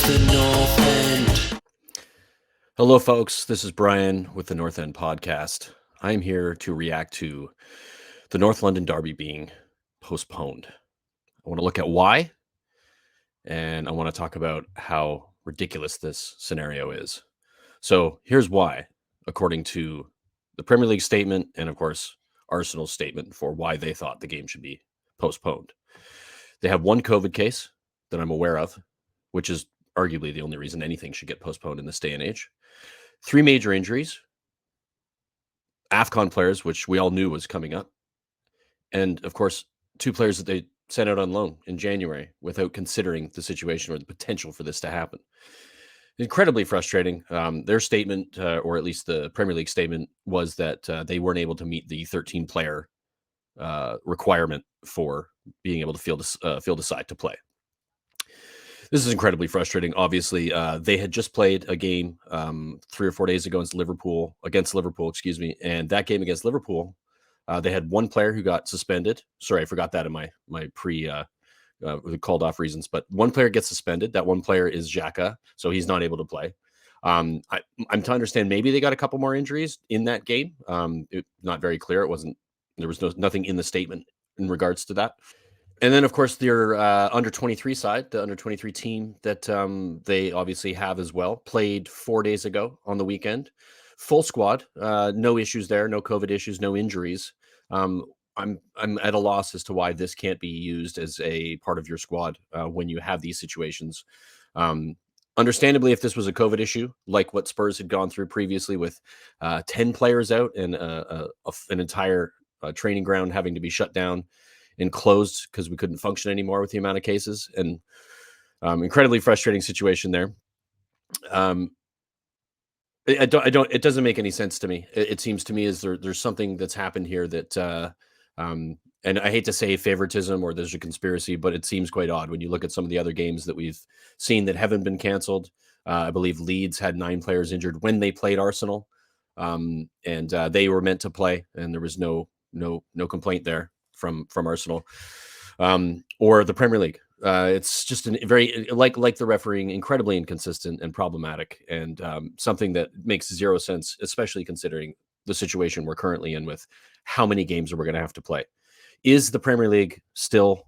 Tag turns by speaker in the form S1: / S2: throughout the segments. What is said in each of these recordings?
S1: the North End.
S2: Hello, folks. This is Brian with the North End Podcast. I'm here to react to the North London Derby being postponed. I want to look at why, and I want to talk about how ridiculous this scenario is. So here's why, according to the Premier League statement and, of course, Arsenal's statement for why they thought the game should be postponed. They have one COVID case that I'm aware of, which is arguably the only reason anything should get postponed in this day and age. 3 major injuries, AFCON players, which we all knew was coming up, and, of course, 2 players that they sent out on loan in January without considering the situation or the potential for this to happen. Incredibly frustrating. Their statement, or at least the Premier League statement, was that they weren't able to meet the 13-player requirement for being able to field a side to play. This is incredibly frustrating. Obviously, they had just played a game 3 or 4 days ago against Liverpool, and that game against Liverpool, they had one player who got suspended. Sorry, I forgot that in my called off reasons, but one player gets suspended. That one player is Xhaka, so he's not able to play. I'm to understand maybe they got a couple more injuries in that game. Not very clear. There was nothing in the statement in regards to that. And then, of course, their under 23 side, the under 23 team that they obviously have as well, played 4 days ago on the weekend. Full squad, no issues there, no COVID issues, no injuries. I'm at a loss as to why this can't be used as a part of your squad when you have these situations. Understandably, if this was a COVID issue, like what Spurs had gone through previously with 10 players out and an entire training ground having to be shut down and closed because we couldn't function anymore with the amount of cases, and incredibly frustrating situation there. It doesn't make any sense to me. It seems to me as there's something that's happened here that, and I hate to say favoritism or there's a conspiracy, but it seems quite odd when you look at some of the other games that we've seen that haven't been canceled. I believe Leeds had 9 players injured when they played Arsenal, and they were meant to play, and there was no complaint there from Arsenal, or the Premier League. It's just very like the refereeing, incredibly inconsistent and problematic, and something that makes zero sense, especially considering the situation we're currently in with how many games we're going to have to play. Is the Premier League still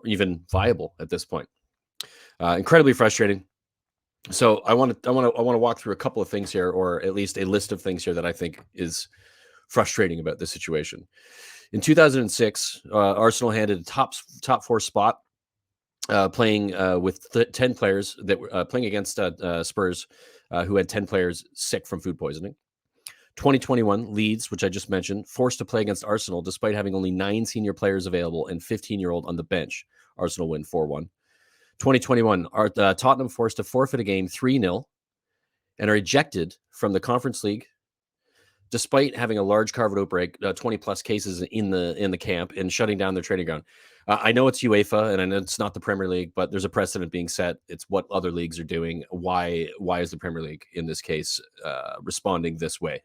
S2: even viable at this point? Incredibly frustrating. So I want to walk through a couple of things here, or at least a list of things here that I think is frustrating about this situation. In 2006, Arsenal handed a top 4 spot, playing with 10 players that were playing against Spurs, who had 10 players sick from food poisoning. 2021, Leeds, which I just mentioned, forced to play against Arsenal despite having only 9 senior players available and 15-year-old on the bench. Arsenal win 4-1. 2021, Tottenham forced to forfeit a game 3-0 and are ejected from the Conference League despite having a large COVID outbreak, 20-plus cases in the camp, and shutting down their training ground. I know it's UEFA, and I know it's not the Premier League, but there's a precedent being set. It's what other leagues are doing. Why is the Premier League, in this case, responding this way?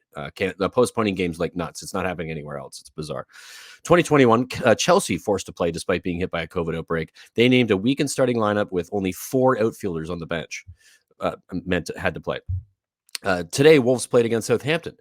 S2: Postponing games like nuts. It's not happening anywhere else. It's bizarre. 2021, Chelsea forced to play despite being hit by a COVID outbreak. They named a weakened starting lineup with only 4 outfielders on the bench. Had to play. Today, Wolves played against Southampton.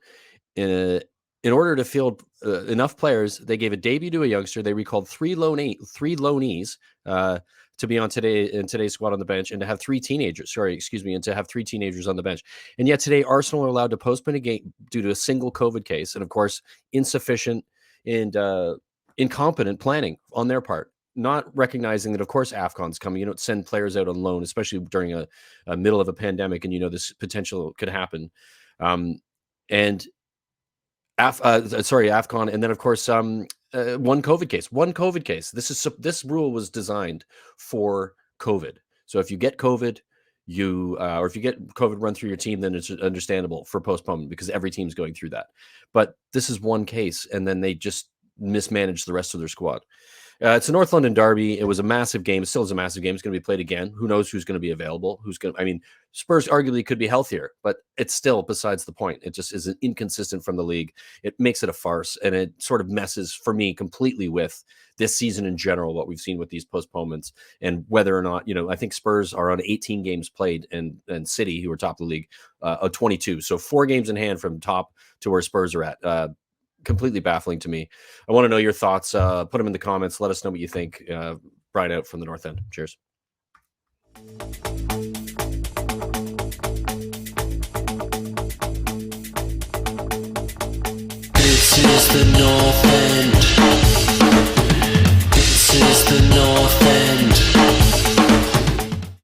S2: In order to field enough players, they gave a debut to a youngster. They recalled 3 loanees to be on today's squad on the bench, and to have 3 teenagers. And to have 3 teenagers on the bench. And yet today, Arsenal are allowed to postpone a game due to a single COVID case, and of course, insufficient and incompetent planning on their part. Not recognizing that, of course, AFCON's coming. You don't send players out on loan, especially during a middle of a pandemic, and this potential could happen. And AFCON, and then of course one COVID case. This rule was designed for COVID. So if you get COVID, or if you get COVID run through your team, then it's understandable for postponement because every team's going through that. But this is one case, and then they just mismanaged the rest of their squad. It's a North London derby. It was a massive game. It still is a massive game. It's going to be played again. Who knows who's going to be available? I mean, Spurs arguably could be healthier, but it's still besides the point. It just is inconsistent from the league. It makes it a farce, and it sort of messes for me completely with this season in general, what we've seen with these postponements and whether or not, I think Spurs are on 18 games played and City, who are top of the league, 22. So 4 games in hand from top to where Spurs are at. Completely baffling to me. I want to know your thoughts. Put them in the comments. Let us know what you think. Brian out from the North End. Cheers.
S1: This is the North End.